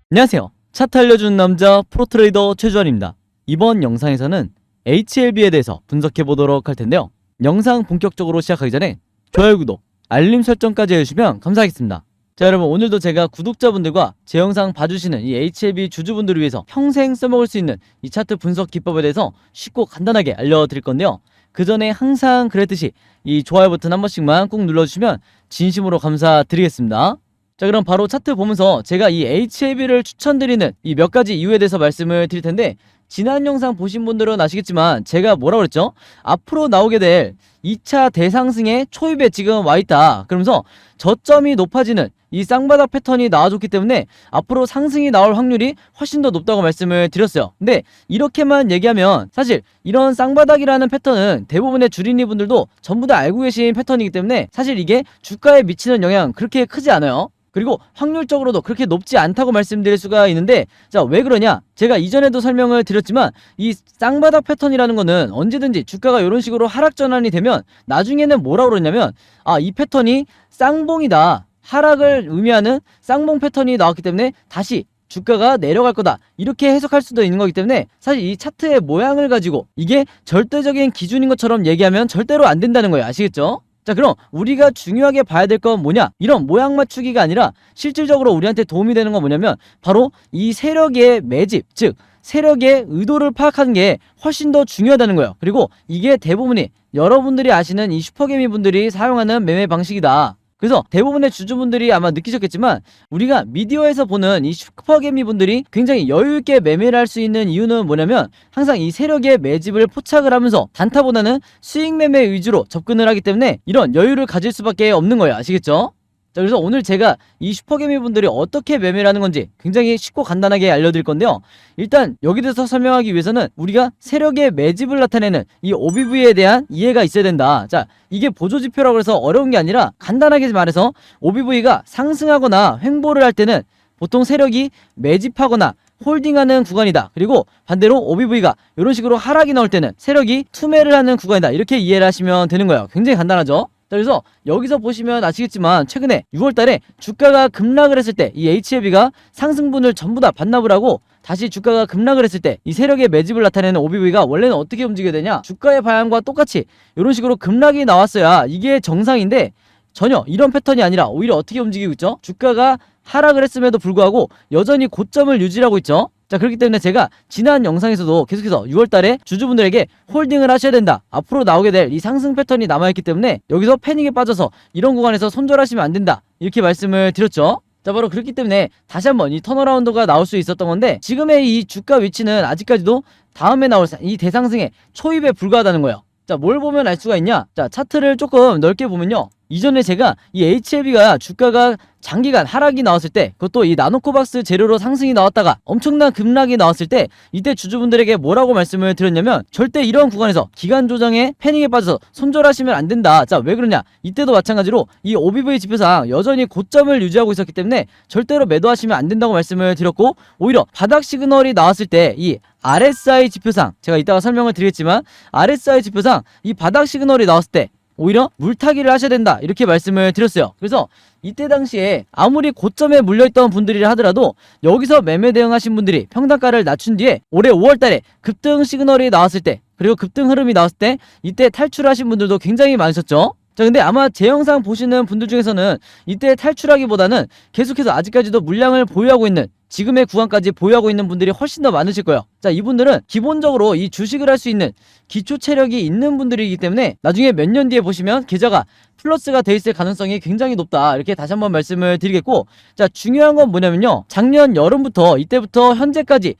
안녕하세요. 차트 알려주는 남자 프로트레이더 최주환입니다. 이번 영상에서는 HLB에 대해서 분석해 보도록 할 텐데요. 영상 본격적으로 시작하기 전에 좋아요, 구독, 알림 설정까지 해주시면 감사하겠습니다. 자, 여러분, 오늘도 제가 구독자분들과 제 영상 봐주시는 이 HLB 주주분들을 위해서 평생 써먹을 수 있는 이 차트 분석 기법에 대해서 쉽고 간단하게 알려드릴 건데요. 그 전에 항상 그랬듯이 이 좋아요 버튼 한 번씩만 꾹 눌러주시면 진심으로 감사드리겠습니다. 자, 그럼 바로 차트 보면서 제가 이 HLB를 추천드리는 이 몇 가지 이유에 대해서 말씀을 드릴 텐데, 지난 영상 보신 분들은 아시겠지만 제가 뭐라고 그랬죠? 앞으로 나오게 될 2차 대상승의 초입에 지금 와있다. 그러면서 저점이 높아지는 이 쌍바닥 패턴이 나와줬기 때문에 앞으로 상승이 나올 확률이 훨씬 더 높다고 말씀을 드렸어요. 근데 이렇게만 얘기하면 사실 이런 쌍바닥이라는 패턴은 대부분의 주린이 분들도 전부 다 알고 계신 패턴이기 때문에 사실 이게 주가에 미치는 영향 그렇게 크지 않아요. 그리고 확률적으로도 그렇게 높지 않다고 말씀드릴 수가 있는데, 자, 왜 그러냐? 제가 이전에도 설명을 드렸지만 이 쌍바닥 패턴이라는 거는 언제든지 주가가 이런 식으로 하락 전환이 되면 나중에는 뭐라고 그러냐면, 이 패턴이 쌍봉이다, 하락을 의미하는 쌍봉 패턴이 나왔기 때문에 다시 주가가 내려갈 거다, 이렇게 해석할 수도 있는 거기 때문에 사실 이 차트의 모양을 가지고 이게 절대적인 기준인 것처럼 얘기하면 절대로 안 된다는 거예요. 아시겠죠? 자, 그럼 우리가 중요하게 봐야 될 건 뭐냐? 이런 모양 맞추기가 아니라 실질적으로 우리한테 도움이 되는 건 뭐냐면 바로 이 세력의 매집, 즉 세력의 의도를 파악하는 게 훨씬 더 중요하다는 거예요. 그리고 이게 대부분이 여러분들이 아시는 이 슈퍼개미 분들이 사용하는 매매 방식이다. 그래서 대부분의 주주분들이 아마 느끼셨겠지만 우리가 미디어에서 보는 이 슈퍼개미 분들이 굉장히 여유있게 매매를 할 수 있는 이유는 뭐냐면 항상 이 세력의 매집을 포착을 하면서 단타보다는 수익 매매 위주로 접근을 하기 때문에 이런 여유를 가질 수밖에 없는 거예요. 아시겠죠? 자, 그래서 오늘 제가 이 슈퍼개미 분들이 어떻게 매매를 하는 건지 굉장히 쉽고 간단하게 알려드릴 건데요. 일단 여기 대해서 설명하기 위해서는 우리가 세력의 매집을 나타내는 이 OBV에 대한 이해가 있어야 된다. 자, 이게 보조지표라고 해서 어려운 게 아니라 간단하게 말해서 OBV가 상승하거나 횡보를 할 때는 보통 세력이 매집하거나 홀딩하는 구간이다. 그리고 반대로 OBV가 이런 식으로 하락이 나올 때는 세력이 투매를 하는 구간이다. 이렇게 이해를 하시면 되는 거예요. 굉장히 간단하죠? 자, 그래서 여기서 보시면 아시겠지만 최근에 6월달에 주가가 급락을 했을 때 이 HLB가 상승분을 전부 다 반납을 하고 다시 주가가 급락을 했을 때 이 세력의 매집을 나타내는 OBV가 원래는 어떻게 움직여야 되냐? 주가의 방향과 똑같이 이런 식으로 급락이 나왔어야 이게 정상인데 전혀 이런 패턴이 아니라 오히려 어떻게 움직이고 있죠? 주가가 하락을 했음에도 불구하고 여전히 고점을 유지하고 있죠. 자, 그렇기 때문에 제가 지난 영상에서도 계속해서 6월달에 주주분들에게 홀딩을 하셔야 된다, 앞으로 나오게 될 이 상승 패턴이 남아있기 때문에 여기서 패닉에 빠져서 이런 구간에서 손절하시면 안 된다, 이렇게 말씀을 드렸죠. 자, 바로 그렇기 때문에 다시 한번 이 턴어라운드가 나올 수 있었던 건데, 지금의 이 주가 위치는 아직까지도 다음에 나올 이 대상승의 초입에 불과하다는 거예요. 자, 뭘 보면 알 수가 있냐? 자, 차트를 조금 넓게 보면요, 이전에 제가 이 HLB가 주가가 장기간 하락이 나왔을 때, 그것도 이 나노코박스 재료로 상승이 나왔다가 엄청난 급락이 나왔을 때 이때 주주분들에게 뭐라고 말씀을 드렸냐면 절대 이런 구간에서 기간 조정에 패닉에 빠져서 손절하시면 안 된다. 자, 왜 그러냐? 이때도 마찬가지로 이 OBV 지표상 여전히 고점을 유지하고 있었기 때문에 절대로 매도하시면 안 된다고 말씀을 드렸고, 오히려 바닥 시그널이 나왔을 때 이 RSI 지표상, 제가 이따가 설명을 드리겠지만 RSI 지표상 이 바닥 시그널이 나왔을 때 오히려 물타기를 하셔야 된다, 이렇게 말씀을 드렸어요. 그래서 이때 당시에 아무리 고점에 물려있던 분들이라 하더라도 여기서 매매 대응하신 분들이 평단가를 낮춘 뒤에 올해 5월달에 급등 시그널이 나왔을 때, 그리고 급등 흐름이 나왔을 때 이때 탈출하신 분들도 굉장히 많으셨죠. 자, 근데 아마 제 영상 보시는 분들 중에서는 이때 탈출하기보다는 계속해서 아직까지도 물량을 보유하고 있는, 지금의 구간까지 보유하고 있는 분들이 훨씬 더 많으실 거예요. 자, 이분들은 기본적으로 이 주식을 할 수 있는 기초 체력이 있는 분들이기 때문에 나중에 몇 년 뒤에 보시면 계좌가 플러스가 돼 있을 가능성이 굉장히 높다, 이렇게 다시 한번 말씀을 드리겠고, 자, 중요한 건 뭐냐면요, 작년 여름부터 이때부터 현재까지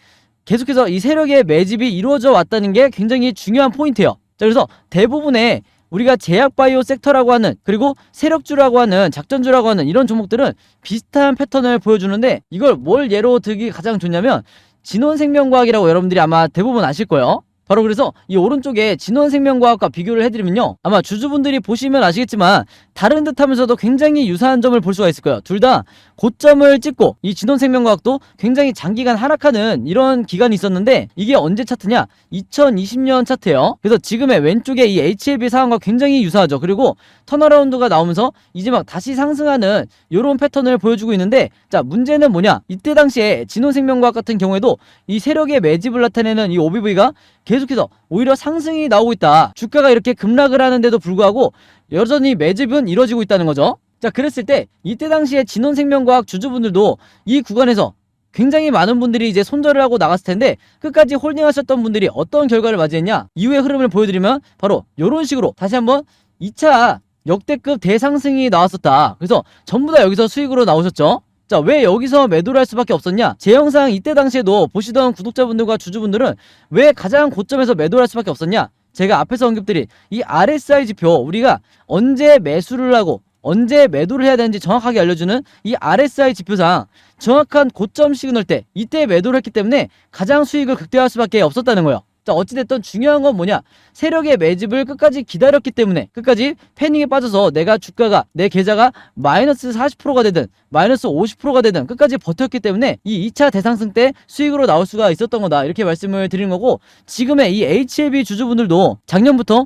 계속해서 이 세력의 매집이 이루어져 왔다는 게 굉장히 중요한 포인트예요. 자, 그래서 대부분의 우리가 제약바이오 섹터라고 하는, 그리고 세력주라고 하는, 작전주라고 하는 이런 종목들은 비슷한 패턴을 보여주는데, 이걸 뭘 예로 들기 가장 좋냐면 진원생명과학이라고 여러분들이 아마 대부분 아실 거예요. 바로 그래서 이 오른쪽에 진원생명과학과 비교를 해드리면요, 아마 주주분들이 보시면 아시겠지만 다른 듯 하면서도 굉장히 유사한 점을 볼 수가 있을 거예요. 둘 다 고점을 찍고 이 진원생명과학도 굉장히 장기간 하락하는 이런 기간이 있었는데, 이게 언제 차트냐, 2020년 차트예요. 그래서 지금의 왼쪽에 이 HLB 상황과 굉장히 유사하죠. 그리고 턴어라운드가 나오면서 이제 막 다시 상승하는 이런 패턴을 보여주고 있는데, 자, 문제는 뭐냐, 이때 당시에 진원생명과학 같은 경우에도 이 세력의 매집을 나타내는 이 OBV가 계속해서 오히려 상승이 나오고 있다. 주가가 이렇게 급락을 하는데도 불구하고 여전히 매집은 이뤄지고 있다는 거죠. 자, 그랬을 때 이때 당시에 진원생명과학 주주분들도 이 구간에서 굉장히 많은 분들이 이제 손절을 하고 나갔을 텐데, 끝까지 홀딩하셨던 분들이 어떤 결과를 맞이했냐, 이후의 흐름을 보여드리면 바로 이런 식으로 다시 한번 2차 역대급 대상승이 나왔었다. 그래서 전부 다 여기서 수익으로 나오셨죠. 자, 왜 여기서 매도를 할 수밖에 없었냐? 제 영상 이때 당시에도 보시던 구독자분들과 주주분들은 왜 가장 고점에서 매도를 할 수밖에 없었냐? 제가 앞에서 언급드린 이 RSI 지표, 우리가 언제 매수를 하고 언제 매도를 해야 되는지 정확하게 알려주는 이 RSI 지표상 정확한 고점 시그널 때 이때 매도를 했기 때문에 가장 수익을 극대화할 수밖에 없었다는 거예요. 자, 어찌됐든 중요한 건 뭐냐, 세력의 매집을 끝까지 기다렸기 때문에, 끝까지 패닉에 빠져서 내가 주가가, 내 계좌가 마이너스 40%가 되든 마이너스 50%가 되든 끝까지 버텼기 때문에 이 2차 대상승 때 수익으로 나올 수가 있었던 거다, 이렇게 말씀을 드리는 거고, 지금의 이 HLB 주주분들도 작년부터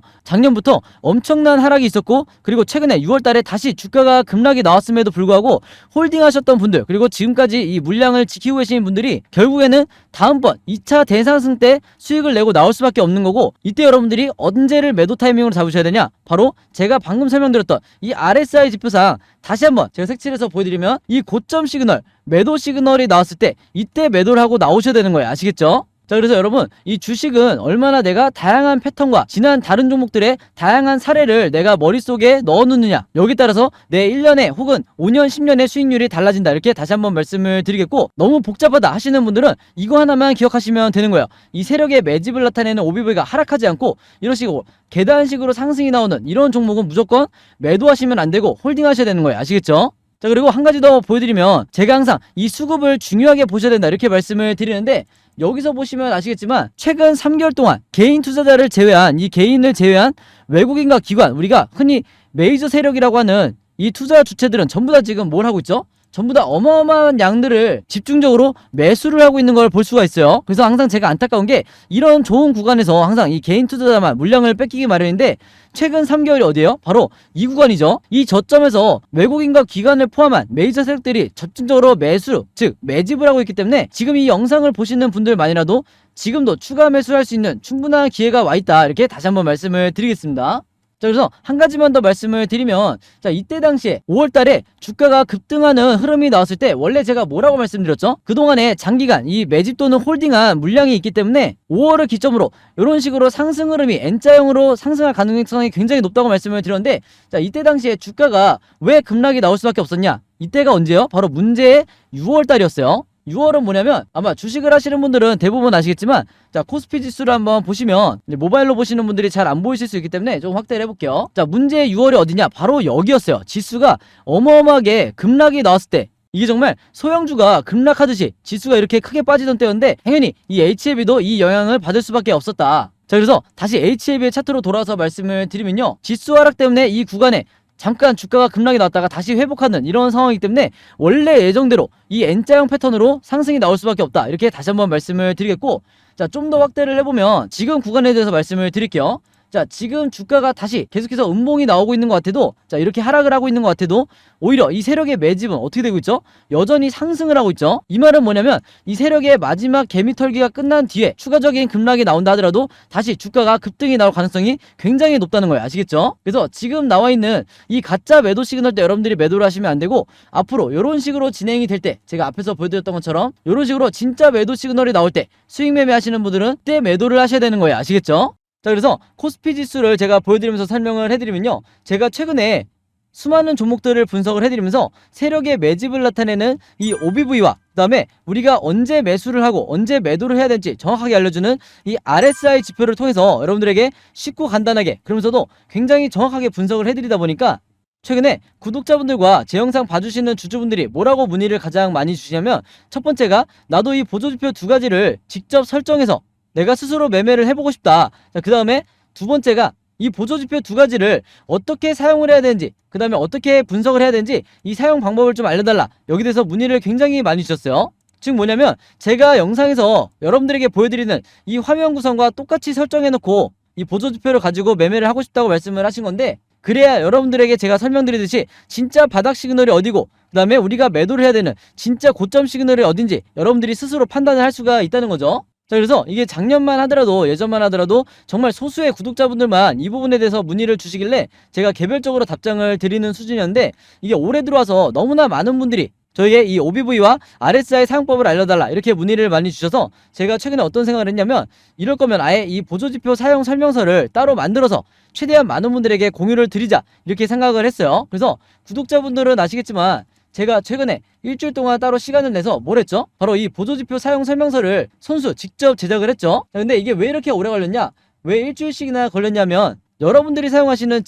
엄청난 하락이 있었고, 그리고 최근에 6월달에 다시 주가가 급락이 나왔음에도 불구하고 홀딩하셨던 분들, 그리고 지금까지 이 물량을 지키고 계신 분들이 결국에는 다음번 2차 대상승 때 수익을 내고 나올 수밖에 없는 거고, 이때 여러분들이 언제를 매도 타이밍으로 잡으셔야 되냐, 바로 제가 방금 설명드렸던 이 RSI 지표상 다시 한번 제가 색칠해서 보여드리면 이 고점 시그널, 매도 시그널이 나왔을 때 이때 매도를 하고 나오셔야 되는 거예요. 아시겠죠? 자, 그래서 여러분, 이 주식은 얼마나 내가 다양한 패턴과 지난 다른 종목들의 다양한 사례를 내가 머릿속에 넣어놓느냐, 여기 따라서 내 1년에 혹은 5년, 10년의 수익률이 달라진다, 이렇게 다시 한번 말씀을 드리겠고, 너무 복잡하다 하시는 분들은 이거 하나만 기억하시면 되는 거예요. 이 세력의 매집을 나타내는 OBV가 하락하지 않고 이런 식으로 계단식으로 상승이 나오는 이런 종목은 무조건 매도하시면 안 되고 홀딩하셔야 되는 거예요. 아시겠죠? 자, 그리고 한 가지 더 보여드리면, 제가 항상 이 수급을 중요하게 보셔야 된다, 이렇게 말씀을 드리는데, 여기서 보시면 아시겠지만 최근 3개월 동안 개인 투자자를 제외한, 이 개인을 제외한 외국인과 기관, 우리가 흔히 메이저 세력이라고 하는 이 투자 주체들은 전부 다 지금 뭘 하고 있죠? 전부 다 어마어마한 양들을 집중적으로 매수를 하고 있는 걸 볼 수가 있어요. 그래서 항상 제가 안타까운 게, 이런 좋은 구간에서 항상 이 개인 투자자만 물량을 뺏기기 마련인데, 최근 3개월이 어디예요? 바로 이 구간이죠. 이 저점에서 외국인과 기관을 포함한 메이저 세력들이 집중적으로 매수, 즉 매집을 하고 있기 때문에 지금 이 영상을 보시는 분들만이라도 지금도 추가 매수할 수 있는 충분한 기회가 와 있다, 이렇게 다시 한번 말씀을 드리겠습니다. 자, 그래서 한 가지만 더 말씀을 드리면, 자, 이때 당시에 5월달에 주가가 급등하는 흐름이 나왔을 때 원래 제가 뭐라고 말씀드렸죠? 그동안에 장기간 이 매집 또는 홀딩한 물량이 있기 때문에 5월을 기점으로 이런 식으로 상승 흐름이 N자형으로 상승할 가능성이 굉장히 높다고 말씀을 드렸는데, 자, 이때 당시에 주가가 왜 급락이 나올 수밖에 없었냐? 이때가 언제요? 바로 문제의 6월달이었어요. 6월은 뭐냐면, 아마 주식을 하시는 분들은 대부분 아시겠지만, 자, 코스피 지수를 한번 보시면, 모바일로 보시는 분들이 잘 안 보이실 수 있기 때문에 좀 확대를 해볼게요. 자, 문제의 6월이 어디냐? 바로 여기였어요. 지수가 어마어마하게 급락이 나왔을 때, 이게 정말 소형주가 급락하듯이 지수가 이렇게 크게 빠지던 때였는데, 당연히 이 HLB도 이 영향을 받을 수밖에 없었다. 자, 그래서 다시 HLB의 차트로 돌아와서 말씀을 드리면요, 지수 하락 때문에 이 구간에 잠깐 주가가 급락이 나왔다가 다시 회복하는 이런 상황이기 때문에 원래 예정대로 이 N자형 패턴으로 상승이 나올 수밖에 없다, 이렇게 다시 한번 말씀을 드리겠고, 자, 좀 더 확대를 해보면 지금 구간에 대해서 말씀을 드릴게요. 자, 지금 주가가 다시 계속해서 음봉이 나오고 있는 것 같아도, 자, 이렇게 하락을 하고 있는 것 같아도 오히려 이 세력의 매집은 어떻게 되고 있죠? 여전히 상승을 하고 있죠. 이 말은 뭐냐면, 이 세력의 마지막 개미털기가 끝난 뒤에 추가적인 급락이 나온다 하더라도 다시 주가가 급등이 나올 가능성이 굉장히 높다는 거예요. 아시겠죠? 그래서 지금 나와 있는 이 가짜 매도 시그널 때 여러분들이 매도를 하시면 안 되고, 앞으로 이런 식으로 진행이 될 때, 제가 앞에서 보여드렸던 것처럼 이런 식으로 진짜 매도 시그널이 나올 때 수익 매매 하시는 분들은 그때 매도를 하셔야 되는 거예요. 아시겠죠? 자, 그래서 코스피 지수를 제가 보여드리면서 설명을 해드리면요, 제가 최근에 수많은 종목들을 분석을 해드리면서 세력의 매집을 나타내는 이 OBV와 그 다음에 우리가 언제 매수를 하고 언제 매도를 해야 될지 정확하게 알려주는 이 RSI 지표를 통해서 여러분들에게 쉽고 간단하게, 그러면서도 굉장히 정확하게 분석을 해드리다 보니까 최근에 구독자분들과 제 영상 봐주시는 주주분들이 뭐라고 문의를 가장 많이 주시냐면, 첫 번째가 나도 이 보조지표 두 가지를 직접 설정해서 내가 스스로 매매를 해보고 싶다. 자, 그 다음에 두 번째가 이 보조지표 두 가지를 어떻게 사용을 해야 되는지, 그 다음에 어떻게 분석을 해야 되는지 이 사용 방법을 좀 알려달라. 여기 대해서 문의를 굉장히 많이 주셨어요. 즉 뭐냐면 제가 영상에서 여러분들에게 보여드리는 이 화면 구성과 똑같이 설정해놓고 이 보조지표를 가지고 매매를 하고 싶다고 말씀을 하신 건데, 그래야 여러분들에게 제가 설명드리듯이 진짜 바닥 시그널이 어디고 그 다음에 우리가 매도를 해야 되는 진짜 고점 시그널이 어딘지 여러분들이 스스로 판단을 할 수가 있다는 거죠. 자, 그래서 이게 작년만 하더라도, 예전만 하더라도 정말 소수의 구독자분들만 이 부분에 대해서 문의를 주시길래 제가 개별적으로 답장을 드리는 수준이었는데, 이게 올해 들어와서 너무나 많은 분들이 저희의 이 OBV와 RSI 사용법을 알려달라 이렇게 문의를 많이 주셔서 제가 최근에 어떤 생각을 했냐면, 이럴 거면 아예 이 보조지표 사용 설명서를 따로 만들어서 최대한 많은 분들에게 공유를 드리자 이렇게 생각을 했어요. 그래서 구독자분들은 아시겠지만 제가 최근에 일주일 동안 따로 시간을 내서 뭘 했죠? 바로 이 보조지표 사용 설명서를 손수 직접 제작을 했죠. 근데 이게 왜 이렇게 오래 걸렸냐? 왜 일주일씩이나 걸렸냐면, 여러분들이 사용하시는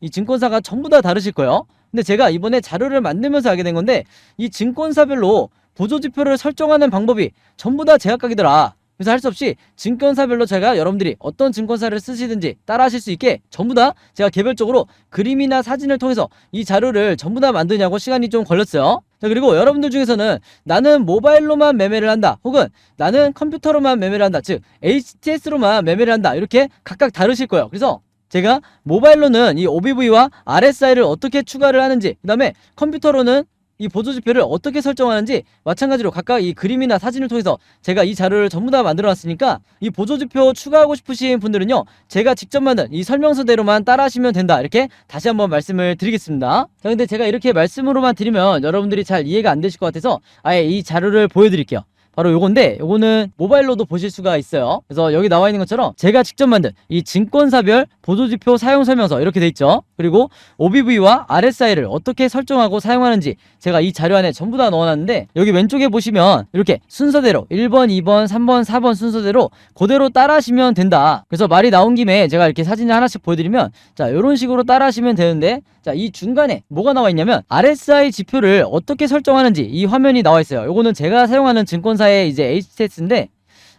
이 증권사가 전부 다 다르실 거예요. 근데 제가 이번에 자료를 만들면서 알게 된 건데, 이 증권사별로 보조지표를 설정하는 방법이 전부 다 제각각이더라. 그래서 할 수 없이 증권사별로 제가 여러분들이 어떤 증권사를 쓰시든지 따라 하실 수 있게 전부 다 제가 개별적으로 그림이나 사진을 통해서 이 자료를 전부 다 만드냐고 시간이 좀 걸렸어요. 자, 그리고 여러분들 중에서는 나는 모바일로만 매매를 한다, 혹은 나는 컴퓨터로만 매매를 한다, 즉 HTS로만 매매를 한다, 이렇게 각각 다르실 거예요. 그래서 제가 모바일로는 이 OBV와 RSI를 어떻게 추가를 하는지, 그 다음에 컴퓨터로는 이 보조지표를 어떻게 설정하는지 마찬가지로 각각 이 그림이나 사진을 통해서 제가 이 자료를 전부 다 만들어 놨으니까, 이 보조지표 추가하고 싶으신 분들은요 제가 직접 만든 이 설명서대로만 따라 하시면 된다, 이렇게 다시 한번 말씀을 드리겠습니다. 자, 근데 제가 이렇게 말씀으로만 드리면 여러분들이 잘 이해가 안 되실 것 같아서 아예 이 자료를 보여드릴게요. 바로 요건데, 요거는 모바일로도 보실 수가 있어요. 그래서 여기 나와 있는 것처럼 제가 직접 만든 이 증권사별 보조지표 사용 설명서 이렇게 돼 있죠. 그리고 OBV와 RSI를 어떻게 설정하고 사용하는지 제가 이 자료 안에 전부 다 넣어놨는데, 여기 왼쪽에 보시면 이렇게 순서대로 1번, 2번, 3번, 4번 순서대로 그대로 따라 하시면 된다. 그래서 말이 나온 김에 제가 이렇게 사진을 하나씩 보여드리면, 자, 요런 식으로 따라 하시면 되는데, 자, 이 중간에 뭐가 나와 있냐면 RSI 지표를 어떻게 설정하는지 이 화면이 나와 있어요. 요거는 제가 사용하는 증권사의 이제 HTS인데,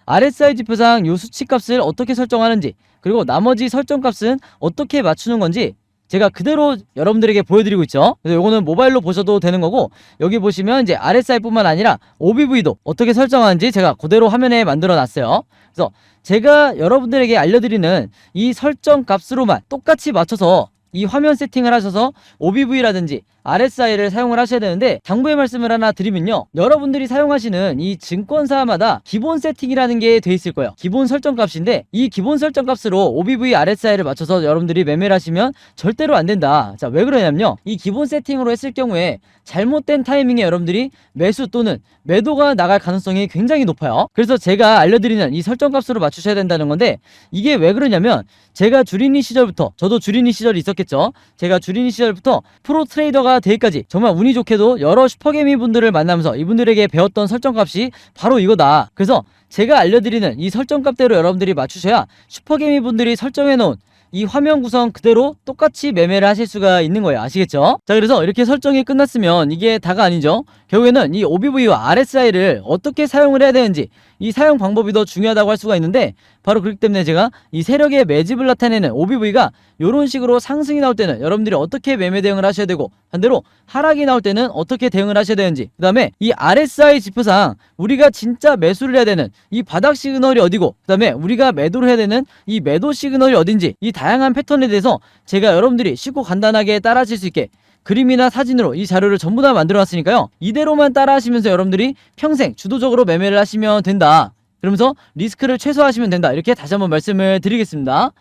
RSI 지표상 요 수치값을 어떻게 설정하는지, 그리고 나머지 설정값은 어떻게 맞추는 건지 제가 그대로 여러분들에게 보여드리고 있죠. 그래서 요거는 모바일로 보셔도 되는 거고, 여기 보시면 이제 RSI뿐만 아니라 OBV도 어떻게 설정하는지 제가 그대로 화면에 만들어 놨어요. 그래서 제가 여러분들에게 알려드리는 이 설정 값으로만 똑같이 맞춰서 이 화면 세팅을 하셔서 OBV라든지 RSI를 사용을 하셔야 되는데, 당부의 말씀을 하나 드리면요, 여러분들이 사용하시는 이 증권사마다 기본 세팅이라는 게 돼 있을 거예요. 기본 설정 값인데, 이 기본 설정 값으로 OBV, RSI를 맞춰서 여러분들이 매매를 하시면 절대로 안 된다. 자, 왜 그러냐면요, 이 기본 세팅으로 했을 경우에 잘못된 타이밍에 여러분들이 매수 또는 매도가 나갈 가능성이 굉장히 높아요. 그래서 제가 알려드리는 이 설정 값으로 맞추셔야 된다는 건데, 이게 왜 그러냐면, 제가 주린이 시절부터, 저도 주린이 시절이 있었겠죠. 제가 주린이 시절부터 프로 트레이더가 되기까지 정말 운이 좋게도 여러 슈퍼개미 분들을 만나면서 이분들에게 배웠던 설정값이 바로 이거다. 그래서 제가 알려드리는 이 설정값대로 여러분들이 맞추셔야 슈퍼개미 분들이 설정해놓은 이 화면 구성 그대로 똑같이 매매를 하실 수가 있는 거예요. 아시겠죠? 자, 그래서 이렇게 설정이 끝났으면 이게 다가 아니죠. 결국에는 이 OBV와 RSI를 어떻게 사용을 해야 되는지, 이 사용 방법이 더 중요하다고 할 수가 있는데, 바로 그렇기 때문에 제가 이 세력의 매집을 나타내는 OBV가 이런 식으로 상승이 나올 때는 여러분들이 어떻게 매매 대응을 하셔야 되고, 반대로 하락이 나올 때는 어떻게 대응을 하셔야 되는지, 그 다음에 이 RSI 지표상 우리가 진짜 매수를 해야 되는 이 바닥 시그널이 어디고, 그 다음에 우리가 매도를 해야 되는 이 매도 시그널이 어딘지, 이 다양한 패턴에 대해서 제가 여러분들이 쉽고 간단하게 따라 하실 수 있게 그림이나 사진으로 이 자료를 전부 다 만들어 놨으니까요, 이대로만 따라 하시면서 여러분들이 평생 주도적으로 매매를 하시면 된다, 그러면서 리스크를 최소화하시면 된다, 이렇게 다시 한번 말씀을 드리겠습니다.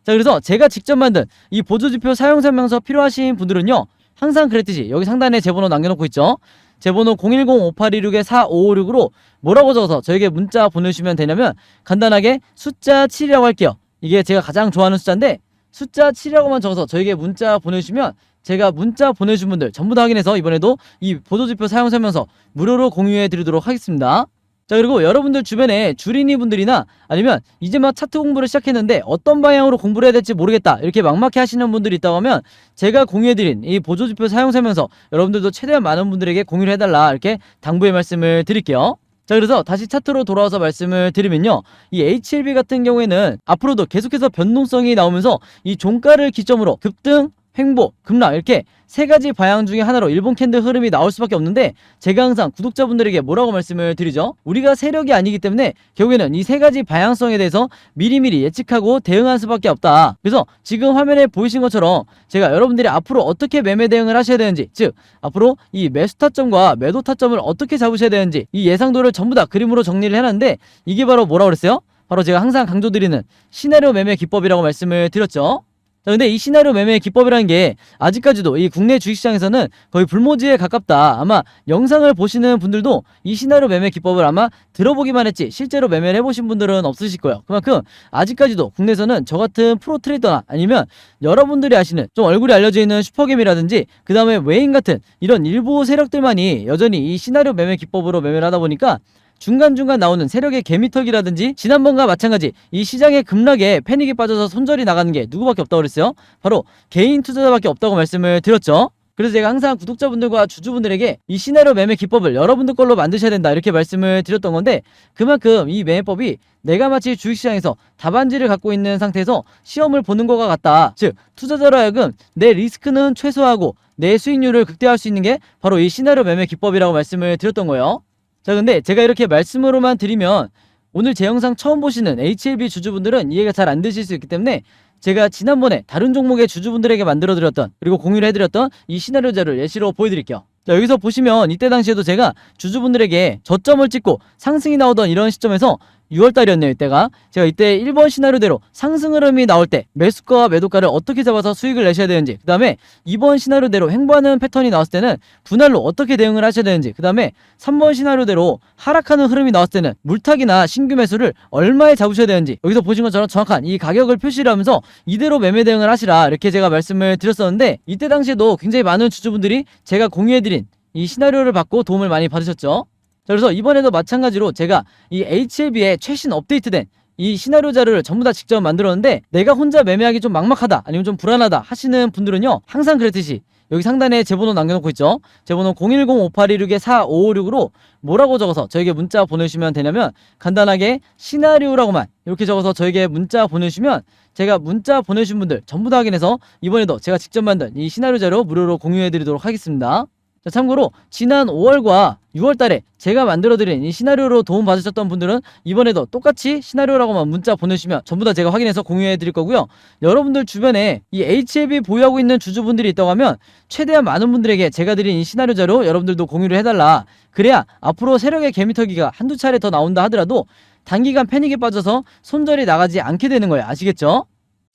자, 그래서 제가 직접 만든 이 보조지표 사용 설명서 필요하신 분들은요, 항상 그랬듯이 여기 상단에 제 번호 남겨놓고 있죠. 제 번호 010-5826-4556으로 뭐라고 적어서 저에게 문자 보내주시면 되냐면, 간단하게 숫자 7이라고 할게요. 이게 제가 가장 좋아하는 숫자인데, 숫자 7이라고만 적어서 저에게 문자 보내주시면 제가 문자 보내주신 분들 전부 다 확인해서 이번에도 이 보조지표 사용 설명서 무료로 공유해 드리도록 하겠습니다. 자, 그리고 여러분들 주변에 주린이 분들이나 아니면 이제 막 차트 공부를 시작했는데 어떤 방향으로 공부를 해야 될지 모르겠다, 이렇게 막막해 하시는 분들이 있다고 하면 제가 공유해드린 이 보조지표 사용 설명서 여러분들도 최대한 많은 분들에게 공유를 해달라, 이렇게 당부의 말씀을 드릴게요. 자, 그래서 다시 차트로 돌아와서 말씀을 드리면요, 이 HLB 같은 경우에는 앞으로도 계속해서 변동성이 나오면서 이 종가를 기점으로 급등, 횡보, 급락 이렇게 세 가지 방향 중에 하나로 일본 캔들 흐름이 나올 수밖에 없는데, 제가 항상 구독자분들에게 뭐라고 말씀을 드리죠? 우리가 세력이 아니기 때문에 결국에는 이 세 가지 방향성에 대해서 미리미리 예측하고 대응할 수밖에 없다. 그래서 지금 화면에 보이신 것처럼 제가 여러분들이 앞으로 어떻게 매매 대응을 하셔야 되는지, 즉 앞으로 이 매수 타점과 매도 타점을 어떻게 잡으셔야 되는지 이 예상도를 전부 다 그림으로 정리를 해놨는데, 이게 바로 뭐라고 그랬어요? 바로 제가 항상 강조드리는 시나리오 매매 기법이라고 말씀을 드렸죠. 자, 근데 이 시나리오 매매의 기법이라는 게 아직까지도 이 국내 주식시장에서는 거의 불모지에 가깝다. 아마 영상을 보시는 분들도 이 시나리오 매매 기법을 아마 들어보기만 했지 실제로 매매를 해보신 분들은 없으실 거예요. 그만큼 아직까지도 국내에서는 저 같은 프로 트레이더나 아니면 여러분들이 아시는 좀 얼굴이 알려져 있는 슈퍼겜이라든지 그 다음에 외인 같은 이런 일부 세력들만이 여전히 이 시나리오 매매 기법으로 매매를 하다 보니까 중간중간 나오는 세력의 개미털기라든지 지난번과 마찬가지 이 시장의 급락에 패닉에 빠져서 손절이 나가는 게 누구밖에 없다고 그랬어요? 바로 개인 투자자밖에 없다고 말씀을 드렸죠. 그래서 제가 항상 구독자분들과 주주분들에게 이 시나리오 매매 기법을 여러분들 걸로 만드셔야 된다 이렇게 말씀을 드렸던 건데, 그만큼 이 매매법이 내가 마치 주식시장에서 답안지를 갖고 있는 상태에서 시험을 보는 것과 같다. 즉 투자자로 하여금 내 리스크는 최소화하고 내 수익률을 극대화할 수 있는 게 바로 이 시나리오 매매 기법이라고 말씀을 드렸던 거예요. 자, 근데 제가 이렇게 말씀으로만 드리면 오늘 제 영상 처음 보시는 HLB 주주분들은 이해가 잘 안 되실 수 있기 때문에 제가 지난번에 다른 종목의 주주분들에게 만들어드렸던 그리고 공유를 해드렸던 이 시나리오 자료를 예시로 보여드릴게요. 자, 여기서 보시면 이때 당시에도 제가 주주분들에게 저점을 찍고 상승이 나오던 이런 시점에서 6월달이었네요. 이때가 제가 이때 1번 시나리오대로 상승 흐름이 나올 때 매수가와 매도가를 어떻게 잡아서 수익을 내셔야 되는지, 그 다음에 2번 시나리오대로 횡보하는 패턴이 나왔을 때는 분할로 어떻게 대응을 하셔야 되는지, 그 다음에 3번 시나리오대로 하락하는 흐름이 나왔을 때는 물타기나 신규 매수를 얼마에 잡으셔야 되는지 여기서 보신 것처럼 정확한 이 가격을 표시를 하면서 이대로 매매 대응을 하시라 이렇게 제가 말씀을 드렸었는데, 이때 당시에도 굉장히 많은 주주분들이 제가 공유해드린 이 시나리오를 받고 도움을 많이 받으셨죠. 자, 그래서 이번에도 마찬가지로 제가 이 HLB의 최신 업데이트된 이 시나리오 자료를 전부 다 직접 만들었는데, 내가 혼자 매매하기 좀 막막하다 아니면 좀 불안하다 하시는 분들은요, 항상 그랬듯이 여기 상단에 제 번호 남겨놓고 있죠. 제 번호 010-5816-4556으로 뭐라고 적어서 저에게 문자 보내주시면 되냐면, 간단하게 시나리오라고만 이렇게 적어서 저에게 문자 보내주시면 제가 문자 보내주신 분들 전부 다 확인해서 이번에도 제가 직접 만든 이 시나리오 자료 무료로 공유해드리도록 하겠습니다. 자, 참고로 지난 5월과 6월달에 제가 만들어드린 이 시나리오로 도움 받으셨던 분들은 이번에도 똑같이 시나리오라고만 문자 보내주시면 전부 다 제가 확인해서 공유해드릴 거고요. 여러분들 주변에 이 HLB 보유하고 있는 주주분들이 있다고 하면 최대한 많은 분들에게 제가 드린 이 시나리오 자료 여러분들도 공유를 해달라. 그래야 앞으로 세력의 개미털기가 한두 차례 더 나온다 하더라도 단기간 패닉에 빠져서 손절이 나가지 않게 되는 거예요. 아시겠죠?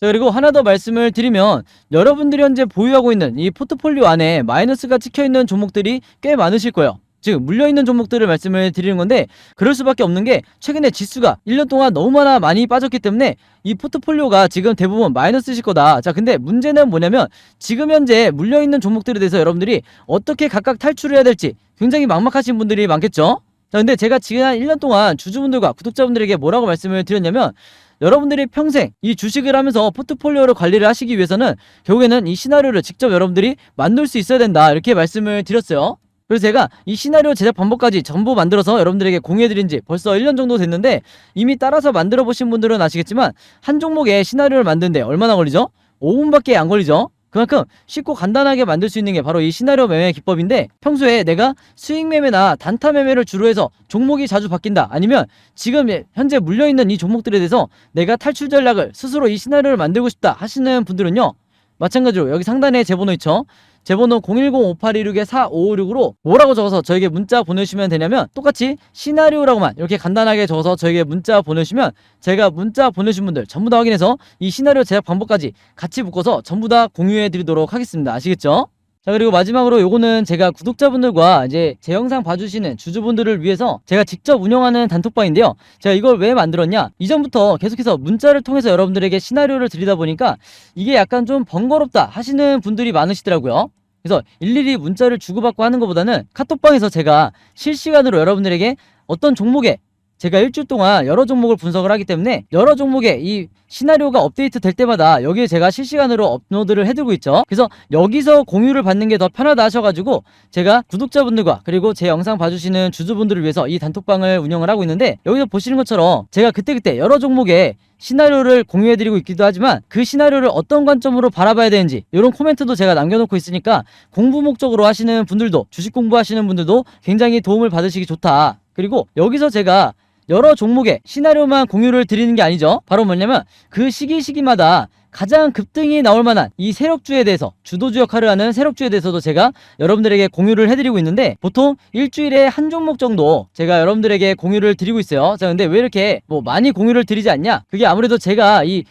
자, 그리고 하나 더 말씀을 드리면 여러분들이 현재 보유하고 있는 이 포트폴리오 안에 마이너스가 찍혀있는 종목들이 꽤 많으실 거예요. 즉 물려있는 종목들을 말씀을 드리는 건데, 그럴 수밖에 없는 게 최근에 지수가 1년 동안 너무나 많이 빠졌기 때문에 이 포트폴리오가 지금 대부분 마이너스일 거다. 자, 근데 문제는 뭐냐면 지금 현재 물려있는 종목들에 대해서 여러분들이 어떻게 각각 탈출을 해야 될지 굉장히 막막하신 분들이 많겠죠. 자, 근데 제가 지난 1년 동안 주주분들과 구독자분들에게 뭐라고 말씀을 드렸냐면, 여러분들이 평생 이 주식을 하면서 포트폴리오를 관리를 하시기 위해서는 결국에는 이 시나리오를 직접 여러분들이 만들 수 있어야 된다 이렇게 말씀을 드렸어요. 그래서 제가 이 시나리오 제작 방법까지 전부 만들어서 여러분들에게 공유해드린 지 벌써 1년 정도 됐는데, 이미 따라서 만들어 보신 분들은 아시겠지만 한 종목의 시나리오를 만드는데 얼마나 걸리죠? 5분밖에 안 걸리죠? 그만큼 쉽고 간단하게 만들 수 있는 게 바로 이 시나리오 매매 기법인데, 평소에 내가 수익 매매나 단타 매매를 주로 해서 종목이 자주 바뀐다, 아니면 지금 현재 물려있는 이 종목들에 대해서 내가 탈출 전략을 스스로 이 시나리오를 만들고 싶다 하시는 분들은요, 마찬가지로 여기 상단에 제 번호 있죠. 제 번호 010-5816-4556으로 뭐라고 적어서 저에게 문자 보내주시면 되냐면, 똑같이 시나리오라고만 이렇게 간단하게 적어서 저에게 문자 보내주시면 제가 문자 보내주신 분들 전부 다 확인해서 이 시나리오 제작 방법까지 같이 묶어서 전부 다 공유해 드리도록 하겠습니다. 아시겠죠? 자, 그리고 마지막으로 요거는 제가 구독자분들과 이제 제 영상 봐주시는 주주분들을 위해서 제가 직접 운영하는 단톡방인데요. 제가 이걸 왜 만들었냐, 이전부터 계속해서 문자를 통해서 여러분들에게 시나리오를 드리다 보니까 이게 약간 좀 번거롭다 하시는 분들이 많으시더라고요. 그래서 일일이 문자를 주고받고 하는 것보다는 카톡방에서 제가 실시간으로 여러분들에게 어떤 종목에 제가 일주일 동안 여러 종목을 분석을 하기 때문에 여러 종목의 이 시나리오가 업데이트 될 때마다 여기에 제가 실시간으로 업로드를 해두고 있죠. 그래서 여기서 공유를 받는 게 더 편하다 하셔가지고 제가 구독자분들과 그리고 제 영상 봐주시는 주주분들을 위해서 이 단톡방을 운영을 하고 있는데, 여기서 보시는 것처럼 제가 그때그때 여러 종목의 시나리오를 공유해드리고 있기도 하지만 그 시나리오를 어떤 관점으로 바라봐야 되는지 이런 코멘트도 제가 남겨놓고 있으니까 공부 목적으로 하시는 분들도, 주식 공부하시는 분들도 굉장히 도움을 받으시기 좋다. 그리고 여기서 제가 여러 종목의 시나리오만 공유를 드리는 게 아니죠. 바로 뭐냐면 그 시기마다 가장 급등이 나올 만한 이 세력주에 대해서, 주도주 역할을 하는 세력주에 대해서도 제가 여러분들에게 공유를 해드리고 있는데, 보통 일주일에 한 종목 정도 제가 여러분들에게 공유를 드리고 있어요. 자, 근데 왜 이렇게 많이 공유를 드리지 않냐? 그게 아무래도 제가 이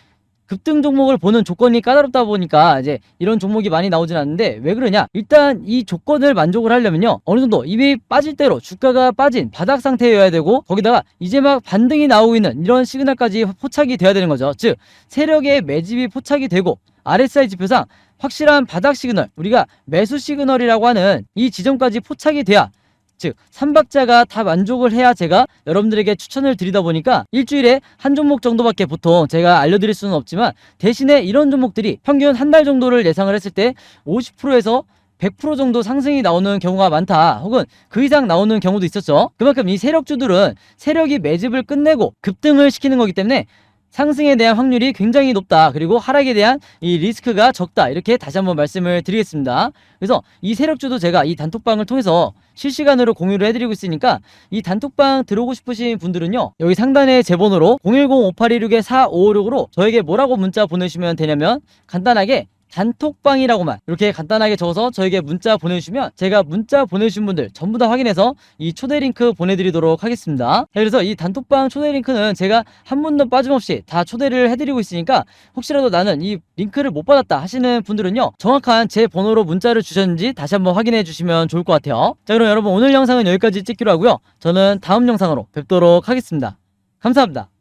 급등 종목을 보는 조건이 까다롭다 보니까 이제 이런 종목이 많이 나오진 않는데, 왜 그러냐? 일단 이 조건을 만족을 하려면요, 어느 정도 이미 빠질 대로 주가가 빠진 바닥 상태여야 되고, 거기다가 이제 막 반등이 나오고 있는 이런 시그널까지 포착이 돼야 되는 거죠. 즉 세력의 매집이 포착이 되고 RSI 지표상 확실한 바닥 시그널, 우리가 매수 시그널이라고 하는 이 지점까지 포착이 돼야, 즉 3박자가 다 만족을 해야 제가 여러분들에게 추천을 드리다 보니까 일주일에 한 종목 정도밖에 보통 제가 알려드릴 수는 없지만, 대신에 이런 종목들이 평균 한 달 정도를 예상을 했을 때 50%에서 100% 정도 상승이 나오는 경우가 많다, 혹은 그 이상 나오는 경우도 있었죠. 그만큼 이 세력주들은 세력이 매집을 끝내고 급등을 시키는 거기 때문에 상승에 대한 확률이 굉장히 높다, 그리고 하락에 대한 이 리스크가 적다, 이렇게 다시 한번 말씀을 드리겠습니다. 그래서 이 세력주도 제가 이 단톡방을 통해서 실시간으로 공유를 해드리고 있으니까, 이 단톡방 들어오고 싶으신 분들은요, 여기 상단에 제 번호로 010-5826-4556으로 저에게 뭐라고 문자 보내주시면 되냐면, 간단하게 단톡방이라고만 이렇게 간단하게 적어서 저에게 문자 보내주시면 제가 문자 보내주신 분들 전부 다 확인해서 이 초대 링크 보내드리도록 하겠습니다. 그래서 이 단톡방 초대 링크는 제가 한 분도 빠짐없이 다 초대를 해드리고 있으니까, 혹시라도 나는 이 링크를 못 받았다 하시는 분들은요, 정확한 제 번호로 문자를 주셨는지 다시 한번 확인해 주시면 좋을 것 같아요. 자, 그럼 여러분 오늘 영상은 여기까지 찍기로 하고요, 저는 다음 영상으로 뵙도록 하겠습니다. 감사합니다.